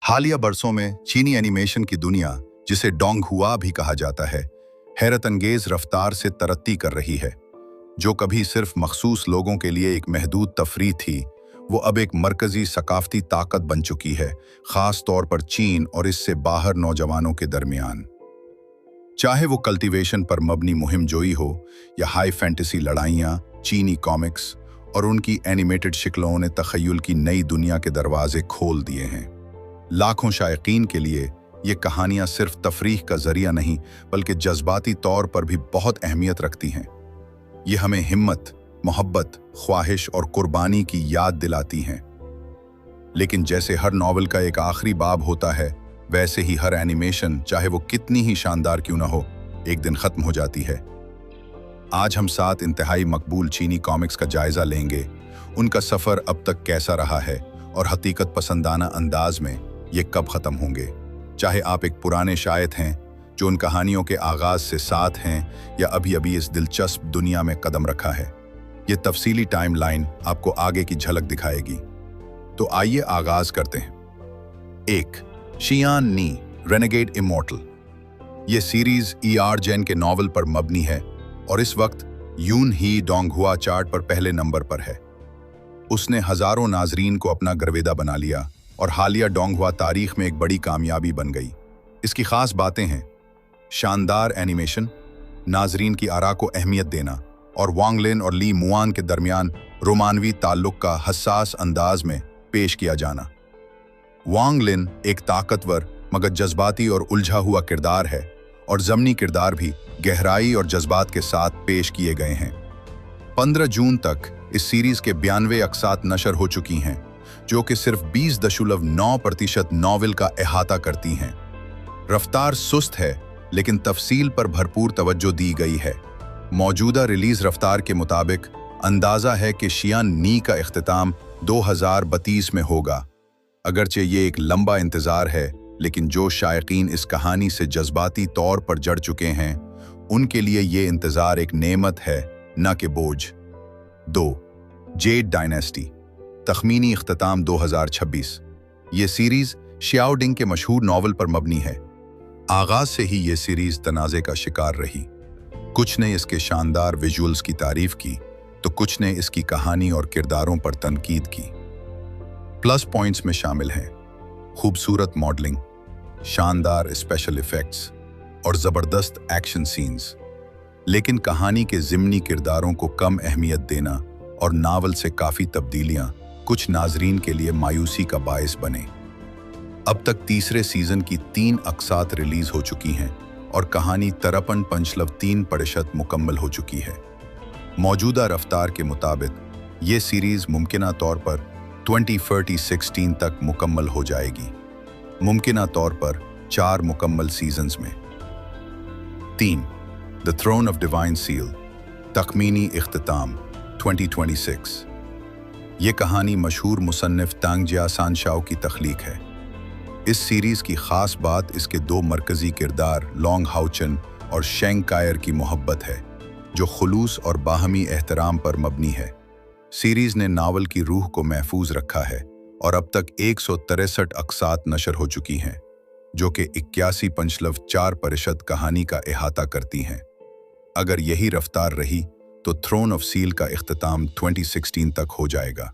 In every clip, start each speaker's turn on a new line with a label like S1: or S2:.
S1: हालिया बरसों में चीनी एनिमेशन की दुनिया, जिसे डोंगहुआ भी कहा जाता है, हैरत अंगेज रफ्तार से तरक्की कर रही है। जो कभी सिर्फ मखसूस लोगों के लिए एक महदूद तफरीह थी, वो अब एक मरकजी सकाफती ताकत बन चुकी है, खास तौर पर चीन और इससे बाहर नौजवानों के दरमियान। चाहे वो कल्टीवेशन पर मबनी मुहिम जोई हो या हाई फैंटेसी लड़ाइयाँ, चीनी कॉमिक्स और उनकी एनिमेटेड शक्लों ने तखय्युल की नई दुनिया के दरवाजे खोल दिए हैं। लाखों शायकीन के लिए ये कहानियां सिर्फ तफरीह का जरिया नहीं, बल्कि जज्बाती तौर पर भी बहुत अहमियत रखती हैं। ये हमें हिम्मत, मोहब्बत, ख्वाहिश और कुर्बानी की याद दिलाती हैं। लेकिन जैसे हर नॉवल का एक आखिरी बाब होता है, वैसे ही हर एनिमेशन, चाहे वो कितनी ही शानदार क्यों ना हो, एक दिन खत्म हो जाती है। आज हम 7 इंतहाई मकबूल चीनी कॉमिक्स का जायजा लेंगे, उनका सफ़र अब तक कैसा रहा है और हकीकत पसंदाना अंदाज में ये कब ख़त्म होंगे। चाहे आप एक पुराने शायर हैं जो उन कहानियों के आगाज़ से साथ हैं, या अभी अभी इस दिलचस्प दुनिया में कदम रखा है, ये तफसीली टाइमलाइन आपको आगे की झलक दिखाएगी। तो आइए आगाज़ करते हैं। 1. शियान नी, रेनेगेड इमॉर्टल। ये सीरीज़ E.R. जैन के नावल पर मबनी है और इस वक्त यून ही डोंगहुआ चार्ट पर पहले नंबर पर है। उसने हज़ारों नाजरीन को अपना गर्वेदा बना लिया और हालिया डोंगहुआ तारीख में एक बड़ी कामयाबी बन गई। इसकी खास बातें हैं: शानदार एनिमेशन, नाजरीन की आरा को अहमियत देना और वांग लिन और ली मुआन के दरमियान रोमानवी ताल्लुक का हसास अंदाज में पेश किया जाना। वांग लिन एक ताकतवर मगर जज्बाती और उलझा हुआ किरदार है, और ज़मनी किरदार भी गहराई और जज्बात के साथ पेश किए गए हैं। 15 जून तक इस सीरीज़ के 92 अक़सात नशर हो चुकी हैं, जो कि सिर्फ 20.9% नॉवेल का अहाता करती हैं। रफ्तार सुस्त है, लेकिन तफसील पर भरपूर तवज्जो दी गई है। मौजूदा रिलीज रफ्तार के मुताबिक अंदाज़ा है कि शियान नी का इख्तिताम 2032 में होगा। अगरचे ये एक लंबा इंतज़ार है, लेकिन जो शायकीन इस कहानी से जज्बाती तौर पर जड़ चुके हैं, उनके लिए ये इंतज़ार एक नेमत है, न कि बोझ। 2. जेड डायनेस्टी, तखमीनी इख्तिताम 2026। ये सीरीज़ शियाओडिंग के मशहूर नावल पर मबनी है। आगाज़ से ही ये सीरीज़ तनाज़े का शिकार रही। कुछ ने इसके शानदार विजुअल्स की तारीफ़ की, तो कुछ ने इसकी कहानी और किरदारों पर तनकीद की। प्लस पॉइंट्स में शामिल हैं खूबसूरत मॉडलिंग, शानदार स्पेशल इफ़ेक्ट्स और ज़बरदस्त एक्शन सीन्स। लेकिन कहानी के ज़िमनी किरदारों को कम अहमियत देना और नावल से काफ़ी तब्दीलियाँ कुछ नाजरीन के लिए मायूसी का बायस बने। अब तक तीसरे सीज़न की 3 अक़सात रिलीज़ हो चुकी हैं और कहानी 53.3% मुकम्मल हो चुकी है। मौजूदा रफ्तार के मुताबिक ये सीरीज़ मुमकिना तौर पर 2030-16 तक मुकम्मल हो जाएगी, मुमकिना तौर पर 4 मुकम्मल सीजन्स में। 3. The Throne of Divine Seal, तखमीनी इख्तिताम 2026। ये कहानी मशहूर मुसन्निफ तांगजिया सानशाओ की तख्लीक है। इस सीरीज़ की ख़ास बात इसके 2 मरकज़ी किरदार लॉन्ग हाउचन और शेंग कायर की मोहब्बत है, जो खुलूस और बाहमी एहतराम पर मबनी है। सीरीज़ ने नावल की रूह को महफूज रखा है और अब तक 163 अक़सात नशर हो चुकी हैं, जो कि 81.4% कहानी का अहाता करती हैं। अगर यही रफ्तार रही तो थ्रोन ऑफ सील का इख्तिताम 2016 तक हो जाएगा।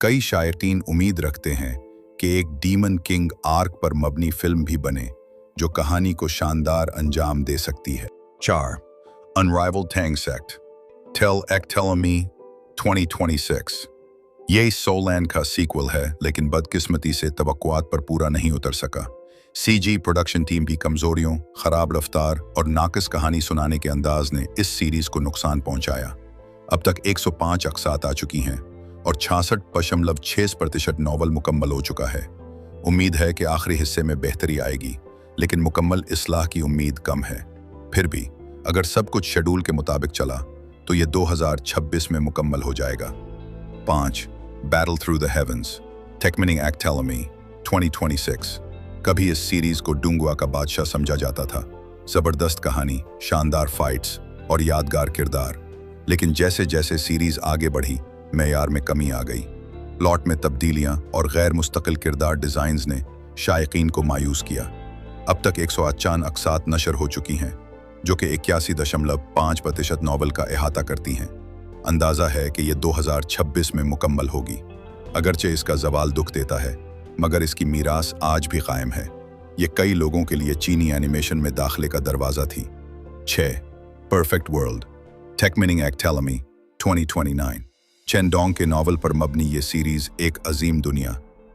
S1: कई शायकीन उम्मीद रखते हैं कि एक डीमन किंग आर्क पर मबनी फिल्म भी बने, जो कहानी को शानदार अंजाम दे सकती है। 4. अनराइवल्ड टैंग सेक्ट, टेल एक्टेलमी 2026। ये सोलैंड का सीक्वल है, लेकिन बदकिस्मती से तवक्कुआत पर पूरा नहीं उतर सका। CG प्रोडक्शन टीम की कमजोरियों, खराब रफ्तार और नाकिस कहानी सुनाने के अंदाज ने इस सीरीज को नुकसान पहुंचाया। अब तक 105 अक़सात आ चुकी हैं और 66.6% नावल मुकम्मल हो चुका है। उम्मीद है कि आखिरी हिस्से में बेहतरी आएगी, लेकिन मुकम्मल इस्लाह की उम्मीद कम है। फिर भी अगर सब कुछ शेड्यूल के मुताबिक चला तो ये 2026 में मुकम्मल हो जाएगा। 5. बैटल थ्रू द हेवंस, टेकमिनिंग एक्टेलमी 2026। कभी इस सीरीज़ को डोंगहुआ का बादशाह समझा जाता था। ज़बरदस्त कहानी, शानदार फाइट्स और यादगार किरदार। लेकिन जैसे जैसे सीरीज़ आगे बढ़ी, मेयार में कमी आ गई। प्लॉट में तब्दीलियां और गैर मुस्तकिल किरदार डिज़ाइंस ने शायकीन को मायूस किया। अब तक 158 अक़सात नशर हो चुकी हैं, जो कि 81.5% नॉवल का अहाता करती हैं। अंदाज़ा है कि ये 2026 में मुकम्मल होगी। अगरचे इसका ज़वाल दुख देता है, मगर इसकी मीरास आज भी कायम है। ये कई लोगों के लिए चीनी एनिमेशन में दाखिले का दरवाज़ा थी। 6. परफेक्ट वर्ल्ड, टेकमिनिंग एक्टेलमी 2029। चेन डोंग के नावल पर मबनी ये सीरीज़ एक अजीम दुनिया,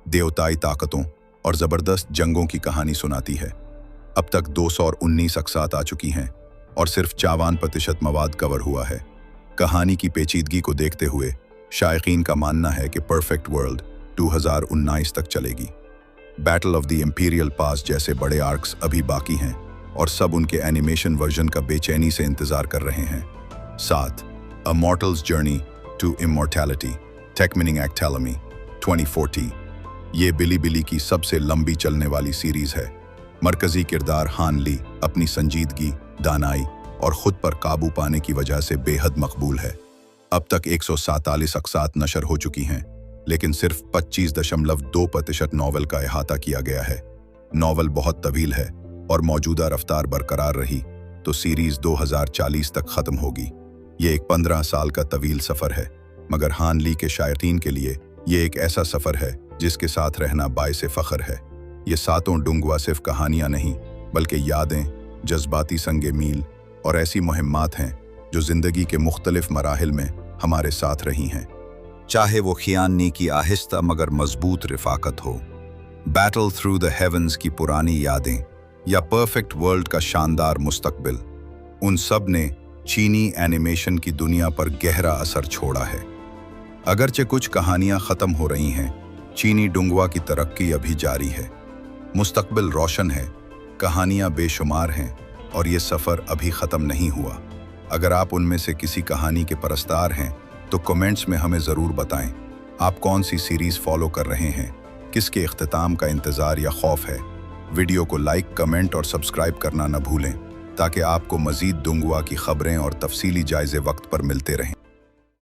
S1: देवताई ताकतों और ज़बरदस्त जंगों की कहानी सुनाती है। अब तक 219 अक़सात आ चुकी हैं और सिर्फ 54% मवाद कवर हुआ है। कहानी की पेचीदगी को देखते हुए शायकीन का मानना है कि परफेक्ट वर्ल्ड 2019 तक चलेगी। बैटल ऑफ द इंपीरियल पास जैसे बड़े आर्क्स अभी बाकी हैं और सब उनके एनिमेशन वर्जन का बेचैनी से इंतजार कर रहे हैं। 7. अ मॉर्टल्स जर्नी टू इमॉर्टैलिटी, टेकमिनिंग एक्टेलमी 2040। ये बिली की सबसे लंबी चलने वाली सीरीज है। मरकजी किरदार हान ली अपनी संजीदगी, दानाई और खुद पर काबू पाने की वजह से बेहद मकबूल है। अब तक 147 अक़सात नशर हो चुकी हैं, लेकिन सिर्फ 25.2% नॉवल का अहाता किया गया है। नॉवल बहुत तवील है और मौजूदा रफ्तार बरकरार रही तो सीरीज 2040 तक ख़त्म होगी। ये एक 15 साल का तवील सफ़र है, मगर हान ली के शायकीन के लिए ये एक ऐसा सफ़र है जिसके साथ रहना बाइसे फ़ख्र है। ये सातों डुंगवा सिर्फ कहानियाँ नहीं, बल्कि यादें, जज्बाती संगे मील और ऐसी मुहिम्मात हैं जो ज़िंदगी के मुख्तलिफ मराहिल में हमारे साथ रही हैं। चाहे वो खियानी की आहिस्ता मगर मजबूत रिफाकत हो, बैटल थ्रू द हेवंस की पुरानी यादें या परफेक्ट वर्ल्ड का शानदार मुस्तकबिल, उन सब ने चीनी एनिमेशन की दुनिया पर गहरा असर छोड़ा है। अगरचे कुछ कहानियां ख़त्म हो रही हैं, चीनी डुंगवा की तरक्की अभी जारी है। मुस्तकबिल रोशन है, कहानियां बेशुमार हैं और ये सफ़र अभी ख़त्म नहीं हुआ। अगर आप उनमें से किसी कहानी के परस्तार हैं तो कमेंट्स में हमें ज़रूर बताएं। आप कौन सी सीरीज़ फॉलो कर रहे हैं, किसके इख्तिताम का इंतज़ार या खौफ है। वीडियो को लाइक, कमेंट और सब्सक्राइब करना न भूलें ताकि आपको मज़ीद डुंगवा की ख़बरें और तफसीली जायज़े वक्त पर मिलते रहें।